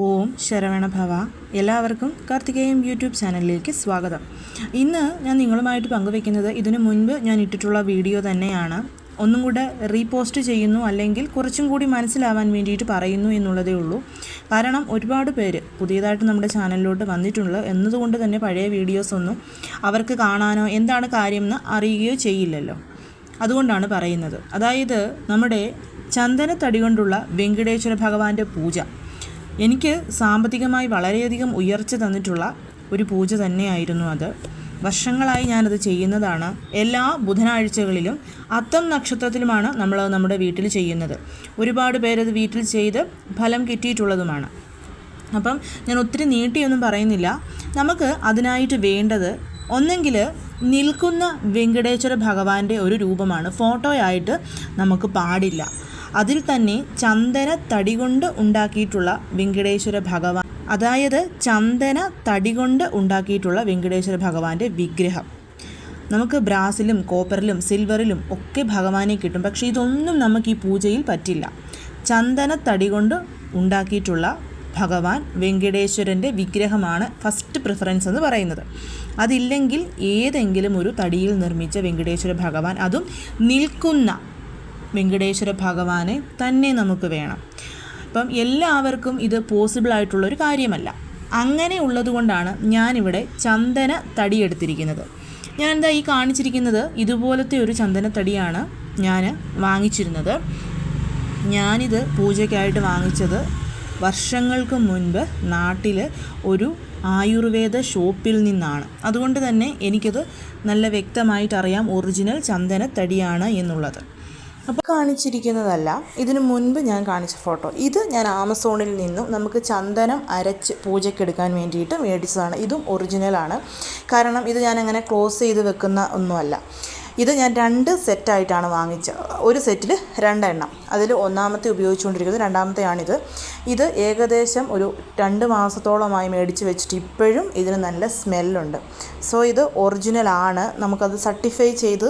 ഓം ശരവണ ഭവ. എല്ലാവർക്കും കാർത്തികേയം യൂട്യൂബ് ചാനലിലേക്ക് സ്വാഗതം. ഇന്ന് ഞാൻ നിങ്ങളുമായിട്ട് പങ്കുവയ്ക്കുന്നത് ഇതിനു മുൻപ് ഞാൻ ഇട്ടിട്ടുള്ള വീഡിയോ തന്നെയാണ്. ഒന്നും കൂടെ റീപോസ്റ്റ് ചെയ്യുന്നു, അല്ലെങ്കിൽ കുറച്ചും കൂടി മനസ്സിലാവാൻ വേണ്ടിയിട്ട് പറയുന്നു എന്നുള്ളതേ ഉള്ളൂ. കാരണം ഒരുപാട് പേര് പുതിയതായിട്ട് നമ്മുടെ ചാനലിലോട്ട് വന്നിട്ടുണ്ട് എന്നതുകൊണ്ട് തന്നെ പഴയ വീഡിയോസൊന്നും അവർക്ക് കാണാനോ എന്താണ് കാര്യം എന്ന് അറിയുകയോ ചെയ്യില്ലല്ലോ. അതുകൊണ്ടാണ് പറയുന്നത്. അതായത് നമ്മുടെ ചന്ദനത്തടി കൊണ്ടുള്ള വെങ്കടേശ്വര ഭഗവാന്റെ പൂജ എനിക്ക് സാമ്പത്തികമായി വളരെയധികം ഉയർച്ച തന്നിട്ടുള്ള ഒരു പൂജ തന്നെയായിരുന്നു അത്. വർഷങ്ങളായി ഞാനത് ചെയ്യുന്നതാണ്. എല്ലാ ബുധനാഴ്ചകളിലും അത്തം നക്ഷത്രത്തിലുമാണ് നമ്മൾ നമ്മുടെ വീട്ടിൽ ചെയ്യുന്നത്. ഒരുപാട് പേരത് വീട്ടിൽ ചെയ്ത് ഫലം കിട്ടിയിട്ടുള്ളതുമാണ്. അപ്പം ഞാൻ ഒത്തിരി നീട്ടിയൊന്നും പറയുന്നില്ല. നമുക്ക് അതിനായിട്ട് വേണ്ടത് ഒന്നെങ്കിൽ നിൽക്കുന്ന വെങ്കടേശ്വര ഭഗവാന്റെ ഒരു രൂപമാണ്. ഫോട്ടോയായിട്ട് നമുക്ക് പാടില്ല. അതിൽ തന്നെ ചന്ദന തടി കൊണ്ട് ഉണ്ടാക്കിയിട്ടുള്ള വെങ്കടേശ്വര ഭഗവാൻ, അതായത് ചന്ദന തടി കൊണ്ട് ഉണ്ടാക്കിയിട്ടുള്ള വെങ്കടേശ്വര ഭഗവാന്റെ വിഗ്രഹം. നമുക്ക് ബ്രാസിലും കോപ്പറിലും സിൽവറിലും ഒക്കെ ഭഗവാനെ കിട്ടും. പക്ഷേ ഇതൊന്നും നമുക്ക് ഈ പൂജയിൽ പറ്റില്ല. ചന്ദന തടി കൊണ്ട് ഉണ്ടാക്കിയിട്ടുള്ള ഭഗവാൻ വെങ്കടേശ്വരൻ്റെ വിഗ്രഹമാണ് ഫസ്റ്റ് പ്രിഫറൻസ് എന്ന് പറയുന്നത്. അതില്ലെങ്കിൽ ഏതെങ്കിലും ഒരു തടിയിൽ നിർമ്മിച്ച വെങ്കടേശ്വര ഭഗവാൻ, അതും നിൽക്കുന്ന വെങ്കടേശ്വര ഭഗവാനെ തന്നെ നമുക്ക് വേണം. അപ്പം എല്ലാവർക്കും ഇത് പോസിബിളായിട്ടുള്ളൊരു കാര്യമല്ല. അങ്ങനെ ഉള്ളതുകൊണ്ടാണ് ഞാനിവിടെ ചന്ദന തടി എടുത്തിരിക്കുന്നത്. ഞാനെന്താ ഈ കാണിച്ചിരിക്കുന്നത് ഇതുപോലത്തെ ഒരു ചന്ദന തടിയാണ് ഞാൻ വാങ്ങിച്ചിരുന്നത്. ഞാനിത് പൂജയ്ക്കായിട്ട് വാങ്ങിച്ചത് വർഷങ്ങൾക്ക് മുൻപ് നാട്ടിൽ ഒരു ആയുർവേദ ഷോപ്പിൽ നിന്നാണ്. അതുകൊണ്ട് തന്നെ എനിക്കത് നല്ല വ്യക്തമായിട്ടറിയാം ഒറിജിനൽ ചന്ദന തടിയാണ് എന്നുള്ളത്. അപ്പോൾ കാണിച്ചിരിക്കുന്നതല്ല, ഇതിനു മുൻപ് ഞാൻ കാണിച്ച ഫോട്ടോ. ഇത് ഞാൻ ആമസോണിൽ നിന്നും നമുക്ക് ചന്ദനം അരച്ച് പൂജയ്ക്കെടുക്കാൻ വേണ്ടിയിട്ട് മേടിച്ചതാണ്. ഇതും ഒറിജിനലാണ്. കാരണം ഇത് ഞാൻ അങ്ങനെ ക്ലോസ് ചെയ്ത് വെക്കുന്ന ഒന്നുമല്ല. ഇത് ഞാൻ 2 സെറ്റായിട്ടാണ് വാങ്ങിച്ചത്. ഒരു സെറ്റിൽ 2 എണ്ണം. അതിൽ ഒന്നാമത്തെ ഉപയോഗിച്ചുകൊണ്ടിരിക്കുന്നത്, രണ്ടാമത്തെയാണിത്. ഇത് ഏകദേശം ഒരു 2 മാസത്തോളമായി മേടിച്ച് വെച്ചിട്ട് ഇപ്പോഴും ഇതിന് നല്ല സ്മെല്ലുണ്ട്. സോ ഇത് ഒറിജിനലാണ്. നമുക്കത് സർട്ടിഫൈ ചെയ്ത്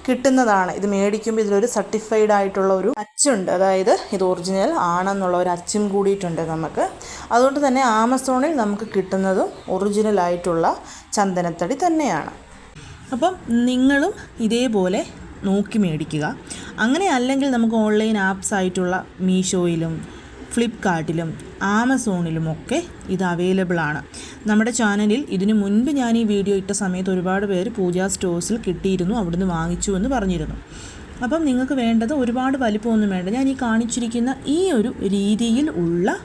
കിട്ടുന്നതാണ്. ഇത് മേടിക്കുമ്പോൾ ഇതിലൊരു സർട്ടിഫൈഡ് ആയിട്ടുള്ള ഒരു അച്ചുണ്ട്. അതായത് ഇത് ഒറിജിനൽ ആണെന്നുള്ള ഒരു അച്ചും കൂടിയിട്ടുണ്ട് നമുക്ക്. അതുകൊണ്ട് തന്നെ ആമസോണിൽ നമുക്ക് കിട്ടുന്നതും ഒറിജിനലായിട്ടുള്ള ചന്ദനത്തടി തന്നെയാണ്. അപ്പം നിങ്ങളും ഇതേപോലെ നോക്കി മേടിക്കുക. അങ്ങനെ അല്ലെങ്കിൽ നമുക്ക് ഓൺലൈൻ ആപ്സ് ആയിട്ടുള്ള മീഷോയിലും ഫ്ലിപ്കാർട്ടിലും ആമസോണിലുമൊക്കെ ഇത് അവൈലബിൾ ആണ്. നമ്മുടെ ചാനലിൽ ഇതിനു മുൻപ് ഞാൻ ഈ വീഡിയോ ഇട്ട സമയത്ത് ഒരുപാട് പേര് പൂജാ സ്റ്റോഴ്സിൽ കിട്ടിയിരുന്നു, അവിടുന്ന് വാങ്ങിച്ചു എന്ന് പറഞ്ഞിരുന്നു. അപ്പം നിങ്ങൾക്ക് വേണ്ടത് ഒരുപാട് വലിപ്പമൊന്നും വേണ്ട. ഞാൻ ഈ കാണിച്ചിരിക്കുന്ന ഈ ഒരു രീതിയിൽ ഉള്ള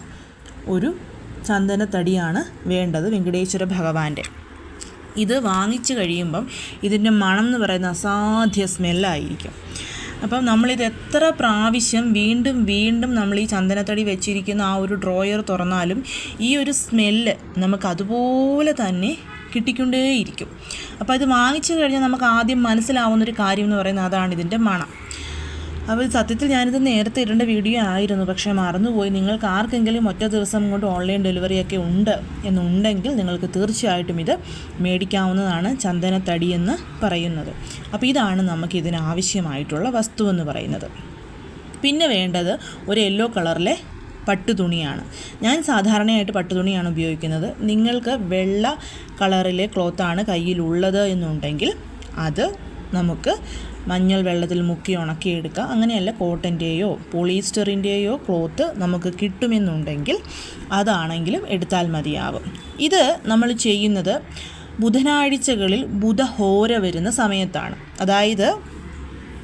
ഒരു ചന്ദനത്തടിയാണ് വേണ്ടത് വെങ്കടേശ്വര ഭഗവാന്റെ. ഇത് വാങ്ങിച്ച് കഴിയുമ്പം ഇതിൻ്റെ മണം എന്ന് പറയുന്ന അസാധ്യ സ്മെല്ലായിരിക്കും. അപ്പം നമ്മളിത് എത്ര പ്രാവശ്യം വീണ്ടും വീണ്ടും നമ്മൾ ഈ ചന്ദനത്തടി വെച്ചിരിക്കുന്ന ആ ഒരു ഡ്രോയർ തുറന്നാലും ഈ ഒരു സ്മെല്ല് നമുക്ക് അതുപോലെ തന്നെ കിട്ടിക്കൊണ്ടേയിരിക്കും. അപ്പോൾ ഇത് വാങ്ങിച്ചു കഴിഞ്ഞാൽ നമുക്ക് ആദ്യം മനസ്സിലാവുന്നൊരു കാര്യം എന്ന് പറയുന്നത് അതാണ് ഇതിൻ്റെ മണം. അപ്പോൾ സത്യത്തിൽ ഞാനിത് നേരത്തെ ഇടേണ്ട വീഡിയോ ആയിരുന്നു, പക്ഷേ മറന്നുപോയി. നിങ്ങൾക്ക് ആർക്കെങ്കിലും ഒറ്റ ദിവസം കൊണ്ട് ഓൺലൈൻ ഡെലിവറിയൊക്കെ ഉണ്ട് എന്നുണ്ടെങ്കിൽ നിങ്ങൾക്ക് തീർച്ചയായിട്ടും ഇത് മേടിക്കാവുന്നതാണ്, ചന്ദനത്തടി എന്ന് പറയുന്നത്. അപ്പോൾ ഇതാണ് നമുക്ക് ഇതിനാവശ്യമായിട്ടുള്ള വസ്തു എന്ന് പറയുന്നത്. പിന്നെ വേണ്ടത് ഒരു യെല്ലോ കളറിലെ പട്ടുതുണിയാണ്. ഞാൻ സാധാരണയായിട്ട് പട്ടുതുണിയാണ് ഉപയോഗിക്കുന്നത്. നിങ്ങൾക്ക് വെള്ള കളറിലെ ക്ലോത്താണ് കയ്യിലുള്ളത് എന്നുണ്ടെങ്കിൽ അത് നമുക്ക് മഞ്ഞൾ വെള്ളത്തിൽ മുക്കി ഉണക്കിയെടുക്കുക. അങ്ങനെയല്ല, കോട്ടൻ്റെയോ പോളിസ്റ്ററിൻ്റെയോ ക്ലോത്ത് നമുക്ക് കിട്ടുമെന്നുണ്ടെങ്കിൽ അതാണെങ്കിലും എടുത്താൽ മതിയാവും. ഇത് നമ്മൾ ചെയ്യുന്നത് ബുധനാഴ്ചകളിൽ ബുധഹോര വരുന്ന സമയത്താണ്. അതായത്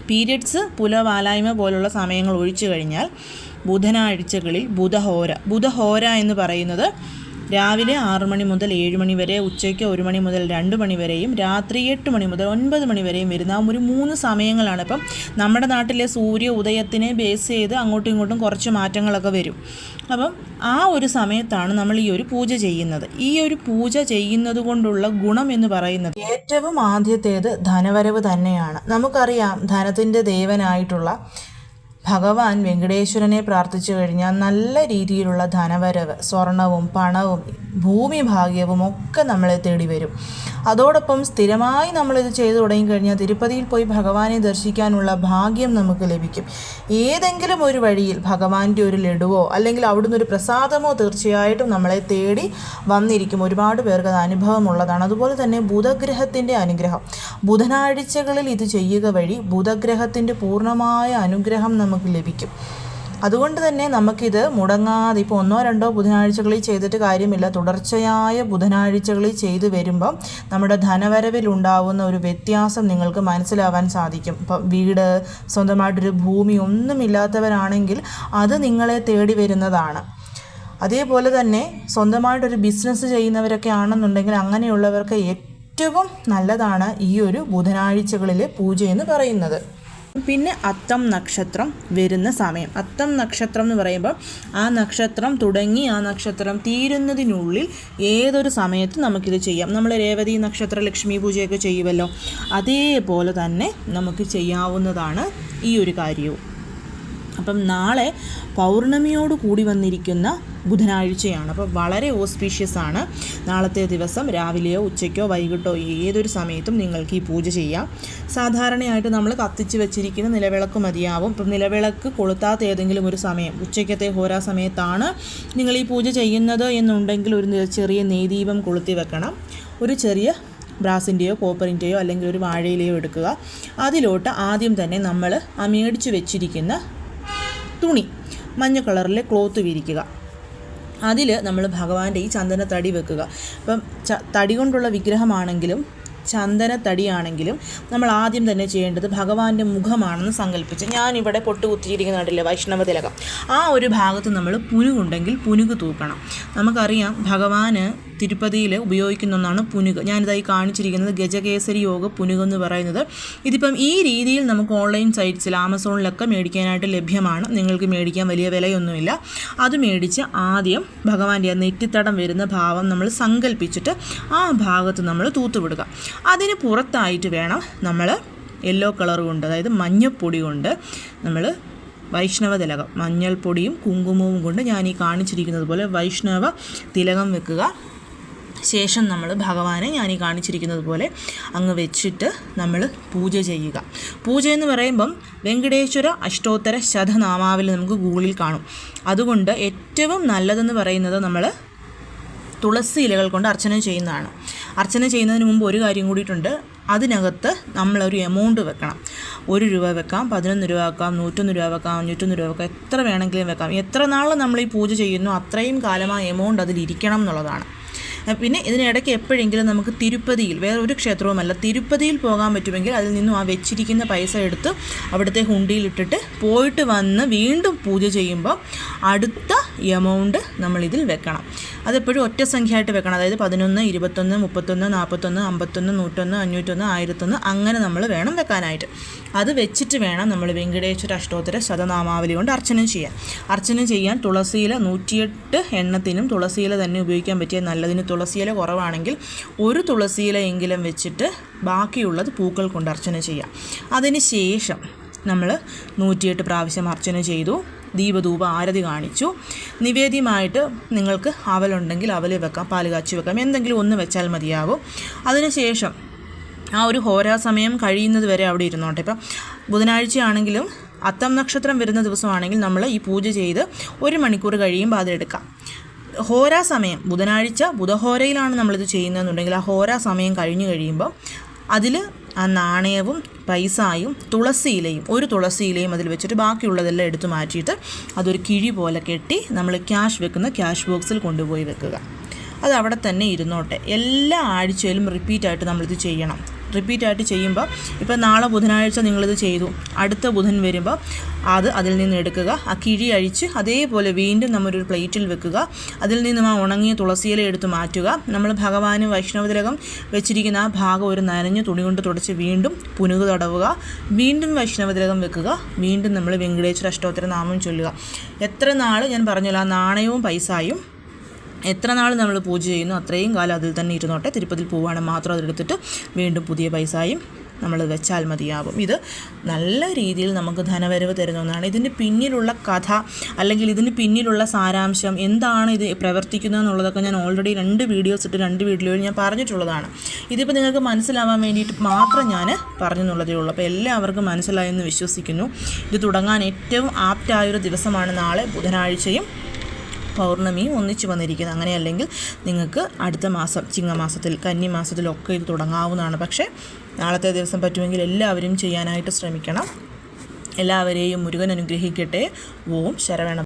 പീരിയഡ്സ്, പുലവാലായ്മ പോലുള്ള സമയങ്ങൾ ഒഴിച്ചു കഴിഞ്ഞാൽ ബുധനാഴ്ചകളിൽ ബുധഹോര എന്ന് പറയുന്നത് രാവിലെ 6 മണി മുതൽ 7 മണി വരെ, ഉച്ചയ്ക്ക് 1 മണി മുതൽ 2 മണി വരെയും, രാത്രി 8 മണി മുതൽ 9 മണി വരെയും വരുന്ന ഒരു 3 സമയങ്ങളാണ്. ഇപ്പം നമ്മുടെ നാട്ടിലെ സൂര്യ ഉദയത്തിനെ ബേസ് ചെയ്ത് അങ്ങോട്ടും ഇങ്ങോട്ടും കുറച്ച് മാറ്റങ്ങളൊക്കെ വരും. അപ്പം ആ ഒരു സമയത്താണ് നമ്മൾ ഈ ഒരു പൂജ ചെയ്യുന്നത്. ഈ ഒരു പൂജ ചെയ്യുന്നത് കൊണ്ടുള്ള ഗുണം എന്ന് പറയുന്നത് ഏറ്റവും ആദ്യത്തേത് ധനവരവ് തന്നെയാണ്. നമുക്കറിയാം ധനത്തിൻ്റെ ദേവനായിട്ടുള്ള ഭഗവാൻ വെങ്കടേശ്വരനെ പ്രാർത്ഥിച്ചു കഴിഞ്ഞാൽ നല്ല രീതിയിലുള്ള ധനവരവ്, സ്വർണവും പണവും ഭൂമി ഭാഗ്യവും ഒക്കെ നമ്മളെ തേടി വരും. അതോടൊപ്പം സ്ഥിരമായി നമ്മളിത് ചെയ്തു തുടങ്ങിക്കഴിഞ്ഞാൽ തിരുപ്പതിയിൽ പോയി ഭഗവാനെ ദർശിക്കാനുള്ള ഭാഗ്യം നമുക്ക് ലഭിക്കും. ഏതെങ്കിലും ഒരു വഴിയിൽ ഭഗവാന്റെ ഒരു ലഡുവോ അല്ലെങ്കിൽ അവിടുന്ന് ഒരു പ്രസാദമോ തീർച്ചയായിട്ടും നമ്മളെ തേടി വന്നിരിക്കും. ഒരുപാട് പേർക്ക് അത് അനുഭവമുള്ളതാണ്. അതുപോലെ തന്നെ ബുധഗ്രഹത്തിൻ്റെ അനുഗ്രഹം, ബുധനാഴ്ചകളിൽ ഇത് ചെയ്യുക വഴി ബുധഗ്രഹത്തിൻ്റെ പൂർണ്ണമായ അനുഗ്രഹം നമുക്ക് ലഭിക്കും. അതുകൊണ്ട് തന്നെ നമുക്കിത് മുടങ്ങാതെ ഇപ്പോൾ 1-2 ബുധനാഴ്ചകളിൽ ചെയ്തിട്ട് കാര്യമില്ല. തുടർച്ചയായ ബുധനാഴ്ചകളിൽ ചെയ്തു വരുമ്പം നമ്മുടെ ധനവരവിലുണ്ടാവുന്ന ഒരു വ്യത്യാസം നിങ്ങൾക്ക് മനസ്സിലാവാൻ സാധിക്കും. ഇപ്പം വീട്, സ്വന്തമായിട്ടൊരു ഭൂമി ഒന്നുമില്ലാത്തവരാണെങ്കിൽ അത് നിങ്ങളെ തേടി വരുന്നതാണ്. അതേപോലെ തന്നെ സ്വന്തമായിട്ടൊരു ബിസിനസ് ചെയ്യുന്നവരൊക്കെ ആണെന്നുണ്ടെങ്കിൽ അങ്ങനെയുള്ളവർക്ക് ഏറ്റവും നല്ലതാണ് ഈ ഒരു ബുധനാഴ്ചകളിലെ പൂജ എന്ന് പറയുന്നത്. പിന്നെ അത്തം നക്ഷത്രം വരുന്ന സമയം. അത്തം നക്ഷത്രം എന്ന് പറയുമ്പോൾ ആ നക്ഷത്രം തുടങ്ങി ആ നക്ഷത്രം തീരുന്നതിനുള്ളിൽ ഏതൊരു സമയത്ത് നമുക്കിത് ചെയ്യാം. നമ്മൾ രേവതി നക്ഷത്ര ലക്ഷ്മി പൂജയൊക്കെ ചെയ്യുമല്ലോ, അതേപോലെ തന്നെ നമുക്ക് ചെയ്യാവുന്നതാണ് ഈ ഒരു കാര്യവും. അപ്പം നാളെ പൗർണമിയോട് കൂടി വന്നിരിക്കുന്ന ബുധനാഴ്ചയാണ്. അപ്പോൾ വളരെ ഓസ്പീഷ്യസ് ആണ്. നാളത്തെ ദിവസം രാവിലെയോ ഉച്ചയ്ക്കോ വൈകിട്ടോ ഏതൊരു സമയത്തും നിങ്ങൾക്ക് ഈ പൂജ ചെയ്യാം. സാധാരണയായിട്ട് നമ്മൾ കത്തിച്ച് വെച്ചിരിക്കുന്ന നിലവിളക്ക് മതിയാവും. ഇപ്പം നിലവിളക്ക് കൊളുത്താത്ത ഏതെങ്കിലും ഒരു സമയം, ഉച്ചയ്ക്കത്തെ ഹോരാ സമയത്താണ് നിങ്ങൾ ഈ പൂജ ചെയ്യുന്നത് എന്നുണ്ടെങ്കിൽ ഒരു ചെറിയ നെയ്ദീപം കൊളുത്തി വെക്കണം. ഒരു ചെറിയ ബ്രാസിൻ്റെയോ കോപ്പറിൻ്റെയോ അല്ലെങ്കിൽ ഒരു വാഴയിലയോ എടുക്കുക. അതിലോട്ട് ആദ്യം തന്നെ നമ്മൾ ആ മേടിച്ച് വെച്ചിരിക്കുന്ന തുണി, മഞ്ഞ കളറിലെ ക്ലോത്ത് വിരിക്കുക. അതിൽ നമ്മൾ ഭഗവാന്റെ ഈ ചന്ദന തടി വെക്കുക. ഇപ്പം തടി കൊണ്ടുള്ള വിഗ്രഹമാണെങ്കിലും ചന്ദനത്തടിയാണെങ്കിലും നമ്മൾ ആദ്യം തന്നെ ചെയ്യേണ്ടത് ഭഗവാന്റെ മുഖമാണെന്ന് സങ്കല്പിച്ച്, ഞാനിവിടെ പൊട്ട് കുത്തിയിരിക്കുന്ന കണ്ടില്ലേ വൈഷ്ണവ തിലകം, ആ ഒരു ഭാഗത്ത് നമ്മൾ പുനുകുണ്ടെങ്കിൽ പുനുക് തൂക്കണം. നമുക്കറിയാം ഭഗവാന് തിരുപ്പതിയിൽ ഉപയോഗിക്കുന്ന ഒന്നാണ് പുനുക്. ഞാനിതായി കാണിച്ചിരിക്കുന്നത് ഗജകേസരി യോഗ പുനുക് എന്ന് പറയുന്നത്. ഇതിപ്പം ഈ രീതിയിൽ നമുക്ക് ഓൺലൈൻ സൈറ്റ്സിൽ ആമസോണിലൊക്കെ മേടിക്കാനായിട്ട് ലഭ്യമാണ്. നിങ്ങൾക്ക് മേടിക്കാൻ വലിയ വിലയൊന്നുമില്ല. അത് മേടിച്ച് ആദ്യം ഭഗവാന്റെ നെറ്റിത്തടം വരുന്ന ഭാവം നമ്മൾ സങ്കല്പിച്ചിട്ട് ആ ഭാഗത്ത് നമ്മൾ തൂത്തുവിടുക. അതിന് പുറത്തായിട്ട് വേണം നമ്മൾ യെല്ലോ കളർ കൊണ്ട്, അതായത് മഞ്ഞപ്പൊടി കൊണ്ട് നമ്മൾ വൈഷ്ണവ തിലകം, മഞ്ഞൾപ്പൊടിയും കുങ്കുമവും കൊണ്ട് ഞാൻ ഈ കാണിച്ചിരിക്കുന്നത് പോലെ വൈഷ്ണവ തിലകം വെക്കുക. ശേഷം നമ്മൾ ഭഗവാനെ ഞാൻ ഈ കാണിച്ചിരിക്കുന്നത് പോലെ അങ്ങ് വെച്ചിട്ട് നമ്മൾ പൂജ ചെയ്യുക. പൂജ എന്ന് പറയുമ്പം വെങ്കടേശ്വര അഷ്ടോത്തര ശതനാമാവലി നമുക്ക് ഗൂഗിളിൽ കാണും. അതുകൊണ്ട് ഏറ്റവും നല്ലതെന്ന് പറയുന്നത് നമ്മൾ തുളസി ഇലകൾ കൊണ്ട് അർച്ചന ചെയ്യുന്നതാണ്. അർച്ചന ചെയ്യുന്നതിന് മുമ്പ് ഒരു കാര്യം കൂടിയിട്ടുണ്ട്. അതിനകത്ത് നമ്മളൊരു എമൗണ്ട് വെക്കണം. 1 രൂപ വെക്കാം, 11 രൂപ വെക്കാം, 101 രൂപ വെക്കാം, 501 രൂപ വെക്കാം, എത്ര വേണമെങ്കിലും വെക്കാം. എത്ര നാൾ നമ്മൾ ഈ പൂജ ചെയ്യുന്നു അത്രയും കാലം ആ എമൗണ്ട് അതിലിരിക്കണം എന്നുള്ളതാണ്. പിന്നെ ഇതിനിടയ്ക്ക് എപ്പോഴെങ്കിലും നമുക്ക് തിരുപ്പതിയിൽ, വേറെ ഒരു ക്ഷേത്രവുമല്ല, തിരുപ്പതിയിൽ പോകാൻ പറ്റുമെങ്കിൽ അതിൽ നിന്നും ആ വെച്ചിരിക്കുന്ന പൈസ എടുത്ത് അവിടുത്തെ ഹുണ്ടിയിലിട്ടിട്ട് പോയിട്ട് വന്ന് വീണ്ടും പൂജ ചെയ്യുമ്പോൾ അടുത്ത എമൗണ്ട് നമ്മളിതിൽ വെക്കണം. അതെപ്പോഴും ഒറ്റ സംഖ്യയായിട്ട് വെക്കണം. അതായത് 11, 21, 31, 41, 51, 101, 501, 1001 അങ്ങനെ നമ്മൾ വേണം വെക്കാനായിട്ട്. അത് വെച്ചിട്ട് വേണം നമ്മൾ വെങ്കടേശ്വര അഷ്ടോത്തര ശതനാമാവലി കൊണ്ട് അർച്ചന ചെയ്യാൻ. അർച്ചന ചെയ്യാൻ തുളസിയില 108 എണ്ണത്തിനും തുളസിയില തന്നെ ഉപയോഗിക്കാൻ പറ്റിയ നല്ലതിന്. തുളസിയില കുറവാണെങ്കിൽ ഒരു തുളസിയില എങ്കിലും വെച്ചിട്ട് ബാക്കിയുള്ളത് പൂക്കൾ കൊണ്ട് അർച്ചന ചെയ്യാം. അതിന് ശേഷം നമ്മൾ 108 പ്രാവശ്യം അർച്ചന ചെയ്തു, ദീപധൂപ ആരതി കാണിച്ചു. നിവേദ്യമായിട്ട് നിങ്ങൾക്ക് അവലുണ്ടെങ്കിൽ അവൽ വെക്കാം, പാല് കാച്ചി വെക്കാം, എന്തെങ്കിലും ഒന്ന് വെച്ചാൽ മതിയാവും. അതിനുശേഷം ആ ഒരു ഹോരാ സമയം കഴിയുന്നത് വരെ അവിടെ ഇരുന്നോട്ടെ. ഇപ്പം ബുധനാഴ്ചയാണെങ്കിലും അത്തം നക്ഷത്രം വരുന്ന ദിവസമാണെങ്കിൽ നമ്മൾ ഈ പൂജ ചെയ്ത് 1 മണിക്കൂർ കഴിയുമ്പോൾ അതെടുക്കാം. ഹോരാ സമയം ബുധനാഴ്ച ബുധഹോരയിലാണ് നമ്മളിത് ചെയ്യുന്നതെന്നുണ്ടെങ്കിൽ ആ ഹോരാ സമയം കഴിഞ്ഞ് കഴിയുമ്പോൾ അതിൽ ആ നാണയവും പൈസയും തുളസിയിലയും, ഒരു തുളസിയിലയും അതിൽ വെച്ചിട്ട് ബാക്കിയുള്ളതെല്ലാം എടുത്തു മാറ്റിയിട്ട് അതൊരു കിഴി പോലെ കെട്ടി നമ്മൾ ക്യാഷ് വെക്കുന്ന ക്യാഷ് ബോക്സിൽ കൊണ്ടുപോയി വെക്കുക. അത് അവിടെ തന്നെ ഇരുന്നോട്ടെ. എല്ലാ ആഴ്ചയിലും റിപ്പീറ്റായിട്ട് നമ്മളിത് ചെയ്യണം. റിപ്പീറ്റായിട്ട് ചെയ്യുമ്പോൾ ഇപ്പോൾ നാളെ ബുധനാഴ്ച നിങ്ങളിത് ചെയ്തു, അടുത്ത ബുധൻ വരുമ്പോൾ അതിൽ നിന്ന് എടുക്കുക, ആ കിഴി അഴിച്ച് അതേപോലെ വീണ്ടും നമ്മളൊരു പ്ലേറ്റിൽ വെക്കുക. അതിൽ നിന്നും ആ ഉണങ്ങിയ തുളസിയില എടുത്ത് മാറ്റുക. നമ്മൾ ഭഗവാന് വൈഷ്ണവതിലകം വെച്ചിരിക്കുന്ന ആ ഭാഗം ഒരു നനഞ്ഞ തുണി കൊണ്ട് തുടച്ച് വീണ്ടും പുനുക് തടവുക. വീണ്ടും വൈഷ്ണവതിലകം വെക്കുക. വീണ്ടും നമ്മൾ വെങ്കടേശ്വര അഷ്ടോത്തര നാമം ചൊല്ലുക. എത്ര നാൾ ഞാൻ പറഞ്ഞല്ലോ, ആ നാണയവും പൈസയും എത്ര നാൾ നമ്മൾ പൂജ ചെയ്യുന്നു അത്രയും കാലം അതിൽ തന്നെ ഇരുന്നോട്ടെ. തിരുപ്പതിയിൽ പോവുകയാണെങ്കിൽ മാത്രം അതെടുത്തിട്ട് വീണ്ടും പുതിയ പൈസയും നമ്മൾ വെച്ചാൽ മതിയാവും. ഇത് നല്ല രീതിയിൽ നമുക്ക് ധനവരവ് തരുന്ന ഒന്നാണ്. ഇതിന് പിന്നിലുള്ള കഥ അല്ലെങ്കിൽ ഇതിന് പിന്നിലുള്ള സാരാംശം എന്താണ്, ഇത് പ്രവർത്തിക്കുന്നത് എന്നുള്ളതൊക്കെ ഞാൻ ഓൾറെഡി 2 വീഡിയോയിൽ ഞാൻ പറഞ്ഞിട്ടുള്ളതാണ്. ഇതിപ്പോൾ നിങ്ങൾക്ക് മനസ്സിലാവാൻ വേണ്ടിയിട്ട് മാത്രം ഞാൻ പറഞ്ഞു എന്നുള്ളതേ ഉള്ളൂ. അപ്പോൾ എല്ലാവർക്കും മനസ്സിലായെന്ന് വിശ്വസിക്കുന്നു. ഇത് തുടങ്ങാൻ ഏറ്റവും ആപ്റ്റായൊരു ദിവസമാണ് നാളെ, ബുധനാഴ്ചയും പൗർണമിയും ഒന്നിച്ച് വന്നിരിക്കുന്നത്. അങ്ങനെയല്ലെങ്കിൽ നിങ്ങൾക്ക് അടുത്ത മാസം ചിങ്ങമാസത്തിൽ കന്നിമാസത്തിലൊക്കെ ഇത് തുടങ്ങാവുന്നതാണ്. പക്ഷേ നാളത്തെ ദിവസം പറ്റുമെങ്കിൽ എല്ലാവരും ചെയ്യാനായിട്ട് ശ്രമിക്കണം. എല്ലാവരെയും മുരുകൻ അനുഗ്രഹിക്കട്ടെ. ഓം ശരവണ.